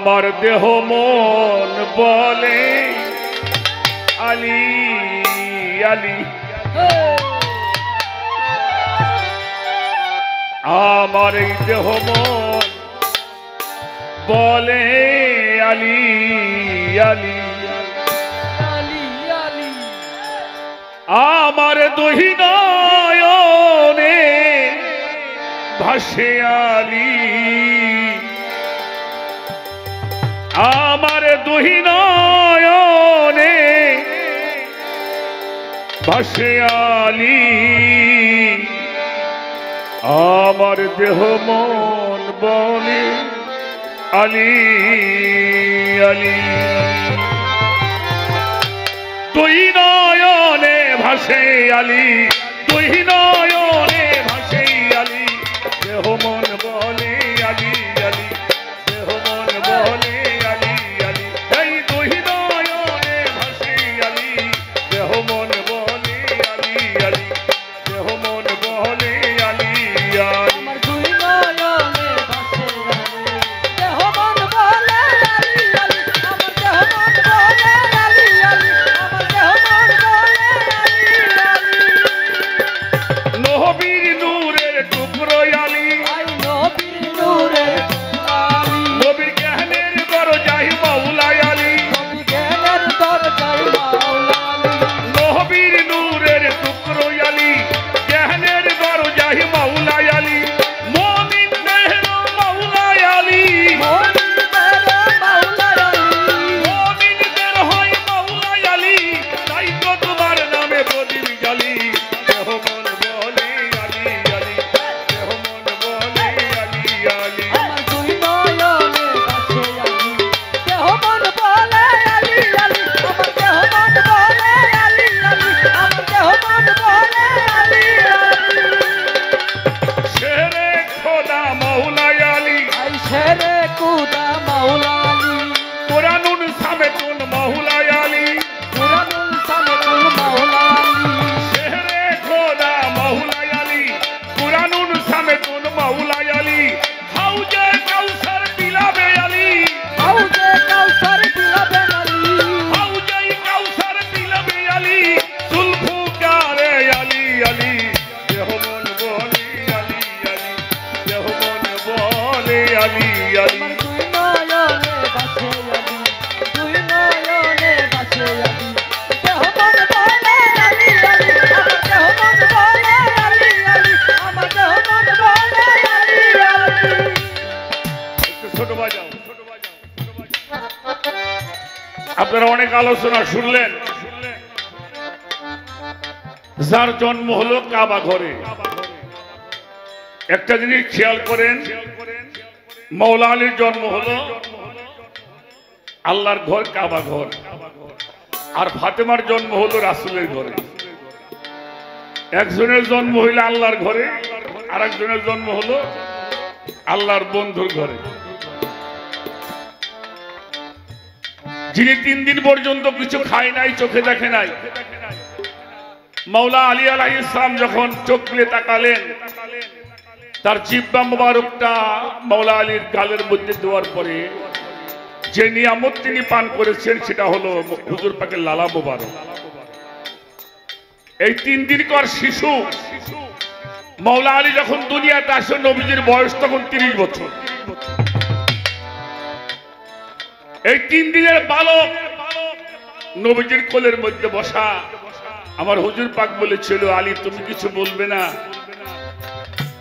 আমার দেহ মন বলে আলী আলী, আমার এই দেহ মন বলে আলী আলী আলী আলী, আমার দুই নয়নে ভাসে আলী, আমার দুই নয়নে ভাসে আলী, আমার দেহ মন বলে আলী আলী, দুই নয়নে ভাসে আলী, দুই নয়নে ভাসে আলী, দেহ মন বলে আলী আলী, দেহ মন বলে আলী আলী, এই দুই নয়নে ভাসে আলী, দেহ মন বলে আলী আলী, দেহ মন বলে আলী আলী, আমার দুই নয়নে ভাসে আলী, দেহ মন বলে আলী আলী, আমার দেহ মন বলে আলী আলী, আমার দেহ মন বলে আলী আলী, নবীর নূরের টুকরো আলী, আই নবীর নূরের আলী, নবীর জ্ঞানের দরজায় মাওলা আলী, নবী জ্ঞানের দরজায় মাওলা আলী, নবীর নূরের টুকরো আলী, জ্ঞানের দরজায় মাওলা আলী, মুমিনদের মাওলা আলী, মুমিনদের মাওলা আলী, মুমিনদের হয় মাওলা আলী, তাই তো তোমার নামে প্রদীপ জ্বালি, দেহ মন বলে আলী আলী, দেহ মন বলে আলী আলী, আমার দুই নয়নে ভাসে আলী, দেহ মন বলে আলী আলী, আমার দেহ মন বলে আলী আলী, আমার দেহ মন বলে আলী আলী, শেরে খোদা মাওলা আলী, আই শেরে কুদা মাওলা আলী, কোরআনুন সামেতুন মাওলা আলী, কুরআনুল সামেতুল মাওলা আলী, শেরে খোদা মাওলা আলী, কোরআনুন সামেতুন মাওলা আলী, হাউজে কাউসার বিলাবে আলী, হাউজে কাউসার বিলাবে আলী, হাউজে কাউসার বিলাবে আলী, জুলফুকারে আলী আলী, দেহ মন বলে আলী আলী, দেহ মন বলে আলী আলী, আমার দুই নয়নে ভাসে আলী, দুই নয়নে ভাসে আলী, দেহ মন বলে আলী আলী, আমার দেহ মন বলে আলী আলী, আমার দেহ মন বলে আলী আলী, একটু ছোট বাজাও, ছোট বাজাও, ছোট বাজাও। আপনারা অনেক আলোচনা শুনলেন, যার জন্ম হলো কাবা ঘরে। একটা জিনিস খেয়াল করেন, মৌলা আলীর জন্ম হলো আল্লাহর ঘর কাবা ঘর, আর ফাতেমার জন্ম হলো রাসূলের ঘরে। একজনের জন্ম হইল আল্লাহর ঘরে, আর একজনের জন্ম হলো আল্লাহর বন্ধুর ঘরে। যিনি 3 দিন পর্যন্ত কিছু খায় নাই, চোখে দেখে নাই, মাওলা আলী আলাইহিস সালাম যখন চোখ খুলে তাকালেন, তার জিহ্বা মুবারকটা মাওলা আলীর গালের মধ্যে দেওয়ার পরে যে নিয়ামত তিনি পান করেছেন সেটা হলো হুজুর পাকের লালা মুবারক। এই 3 দিনকার শিশু মাওলা আলী যখন দুনিয়াতে আসে, নবীজির বয়স তখন 30 বছর। এই 3 দিনের বালক নবীজির কোলের মধ্যে বসা। আমার হুজুর পাক বলেছিল, আলী তুমি কিছু বলবে না?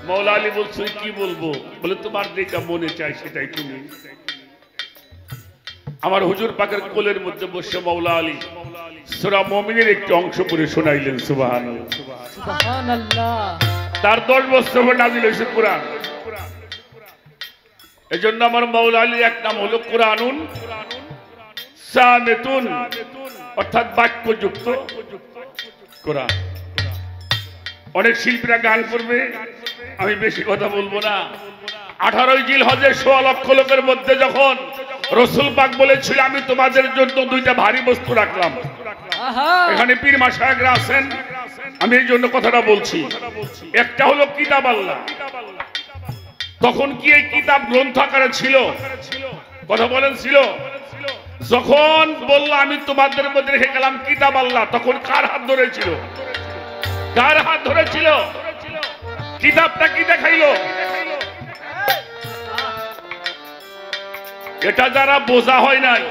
মৌলা আলী বলছে কি বলবো, বলে তোমার যেটা মনে চাই সেটাই তুমি। আমার হুজুর পাকের কোলের মধ্যে বসে মৌলা আলী সূরা মুমিনের একটি অংশ পড়ে শোনাইলেন। সুবহানাল্লাহ সুবহানাল্লাহ। তার 10 বছর পর নাযিল হয়েছে কোরআন। এজন্য আমার মৌলা আলীর এক নাম হলো কোরআনুন সামেতুন, অর্থাৎ বাক্যযুক্ত কোরআন। অনেক শিল্পীরা গান করবে, আমি বেশি কথা বলবো না। 18 জিলহজের 16 লক্ষ লোকের মধ্যে যখন রসুল পাক বলেছিল আমি তোমাদের জন্য 2টা ভারী বস্তু রাখলাম, এখানে পীর মাশায়েখরা আছেন, আমি এই জন্য কথাটা বলছি। একটা হলো কিতাব আল্লাহ। তখন কি এই কিতাব গ্রন্থ আকারে ছিল? কথা বলেন ছিল? যখন বললো আমি তোমাদের মধ্যে রেখে গেলাম কিতাব আল্লাহ, তখন কার হাত ধরেছিল? কার হাত ধরেছিল? কিতাবটা কি দেখাইলো? এটা যারা বোঝা হয় নাই,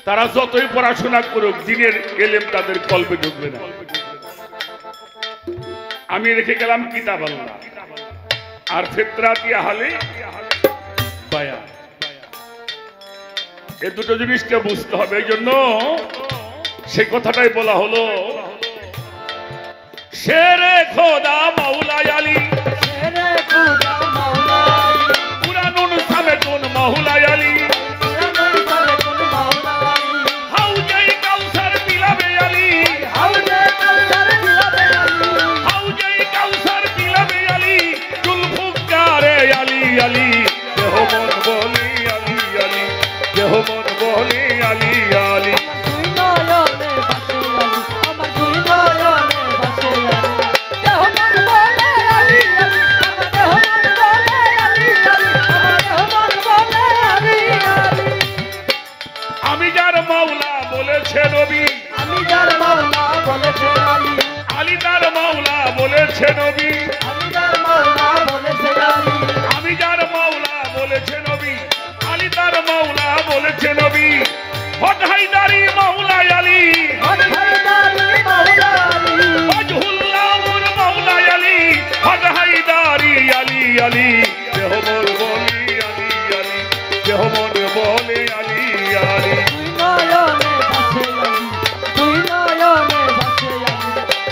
তারা যতই পড়াশোনা করুক দিনের এলেম তাদের কল্পে ঢুকবে না। আমি রেখে গেলাম কিতাব আল্লাহ আর ফিতরাতি আহলে বায়ান, এই দুটো জিনিসকে বুঝতে হবে। এই জন্য সেই কথাটাই বলা হলো, শেরে খোদা মাওলা আলী, শেরে খোদা মাওলা আলী, কুরআনুন সামেতুন মাওলা আলী, কুরআনুন সামেতুন মাওলা আলী, হাউজে কাউসার বিলাবে আলী, হাউজে কাউসার বিলাবে আলী, হাউজে কাউসার বিলাবে আলী, জুলফুকারে আলী আলী, দেহমন বলি আলী আলী, দেহমন বলি আলী আলী। দুই নয়নে বাসে আলী, আমার দুই নয়নে বাসে আলী, দেহমন বলে আলী আলী, আমার দেহমন বলে আলী আলী, আমার দেহমন বলে আলী আলী। আমি যার মাওলা বলেছে নবী, আমি যার মাওলা বলেছে আলী, আলী তার মাওলা বলেছে নবী, আমি যার মাওলা বলেছে আলী, আমি যার মাওলা বলেছে নবী, আলী তার মাওলা বলেছে নবী। হদ হায়দারি মাওলা আলী, হদ হায়দারি মাওলা আলী, ওয়াজহুল্লাহুর মাওলা আলী, হদ হায়দারি আলী আলী, দেহমন বলি আলী আলী, দেহমন বলে আলী আলী। দুই নয়নে বাসে আলী, দুই নয়নে বাসে আলী,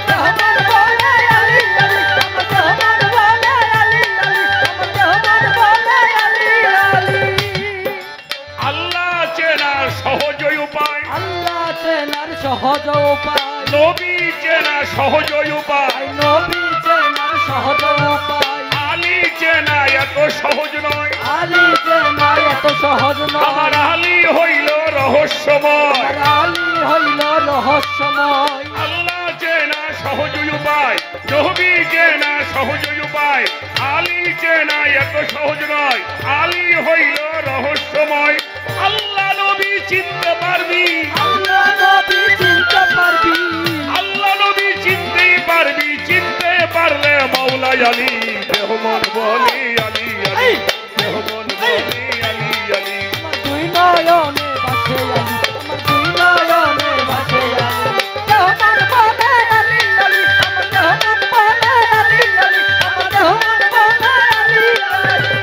দেহমন বলে আলী আলী, আমার দেহমন বলে আলী আলী, আমার দেহমন বলে আলী আলী। আল্লাহ চেনা সহজ উপায়, আল্লাহ চেনার সহজ উপায়, নবী চেনা সহজ উপায়, নবী চেনার সহজ উপায়, আলী চেনা এত সহজ নয়, আলী চেনা এত সহজ আমার নয়, আলী হইল রহস্যময়। আমার আলী হইল রহস্যময়। আল্লাহ চেনা সহজ উপায়, নবী চেনা সহজ উপায়, আলী চেনা এত সহজ নয়, আলী হইল রহস্যময়। আল্লাহ নবী চিনতে পারবি, আল্লাহ নবী চিনতে পারবি, আল্লাহ নবী চিনতেই পারবি, চিনতে পারলে মাওলা আলী, দেহমন বলি আলী আলী, দেহমন বলি আলী আলী। আমার দুই নয়নে বাসে আলী, আমার দুই নয়নে বাসে আলী, দেহমন বলে আলী আলী, আমার দেহমন বলে আলী আলী, আমার দেহমন বলে আলী আলী।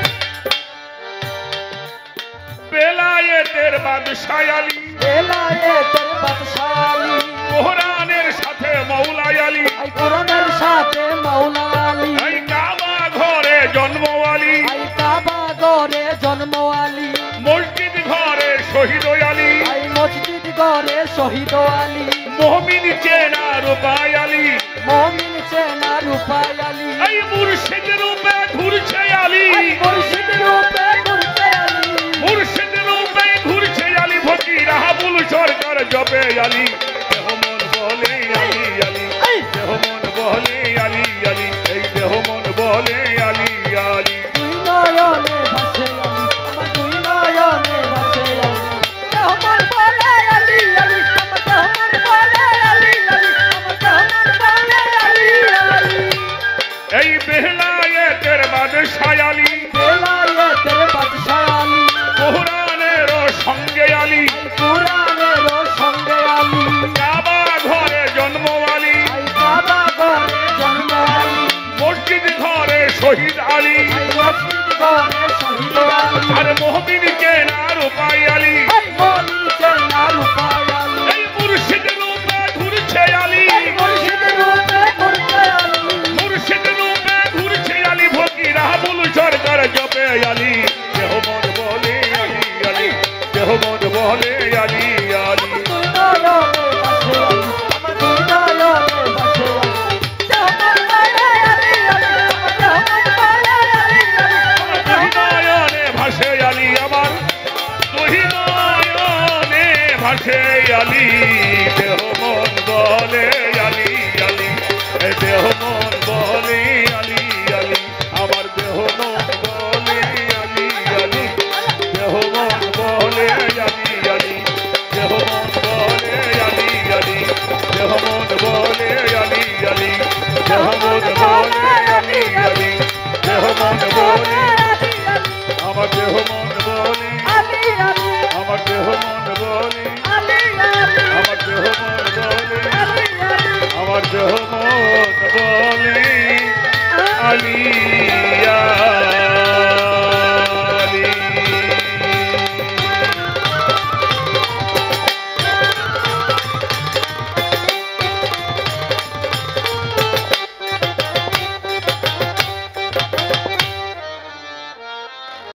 বেলায়েতের বাদশাহ আলী, বেলায়েতের বাদশা আলী, কোরআনের সাথে মাওলা আলী, আই কোরআনের সাথে মাওলা আলী, এই কাবা ঘরে জন্ম আলী, আই কাবা ঘরে জন্ম আলী, মসজিদ ঘরে শহীদ আলী, আই মসজিদ ঘরে শহীদ আলী, মুমিন চেনা রূপায় আলী, মুমিন চেনা রূপায় আলী, এই মুর্শিদ রূপে ঘুরছে আলী, আই মুর্শিদ রূপে ঘুরছে আলী, মুর্শিদ রূপে ঘুরছে আলী, ফকির হাবুল সরকার জপে আলী, দেহমন বলে আলী আলী, এই দেহমন বলে আলী আলী, এই দেহমন বলে আলী আলী। দুই নয়নে বাসে আলী, আমার দুই নয়নে বাসে আলী, দেহমন বলে আলী আলী, আমার দেহমন বলে আলী আলী, আমার দেহমন বলে আলী আলী। এই বেলায়েতের বাদশাহ আলী, বেলায়েতের বাদশা আলী, কোরআনের সঙ্গে আলী, আই কোরআনের সঙ্গে আলী, কাবা ঘরে জন্ম আলী, আই কাবা ঘরে জন্ম আলী, মসজিদ ঘরে করে শহীদ আলী আর মোহবিনকে না রূপাই আলী মনিকে না রূপাই আলী এই মুর্শিদ রূপে ঘুরছে আলী মুর্শিদ রূপে ঘুরছে আলী মুর্শিদ রূপে ঘুরছে আলী ফকিরা বুল সরকার জপে আলী দেহ মন বলে আলী আলী দেহ মন বলে আলী আলী তুই নয়নে বাসে আলী আমার তুই নয়নে বাসে আলী দেহ মন বলে আলী আলী আমার দেহ মন বলে আলী আলী আমার দুই নয়নে ভাসে আলী দেহ মন বলে আলী আলী দেহ মন বলে আলী আলী আমার দেহ মন বলে আলী আলী দেহ মন বলে আলী আলী দেহ মন বলে আলী আলী দেহ মন বলে আলী আলী দেহ মন বলে আলী আলী দেহ মন বলে আমার দেহ মন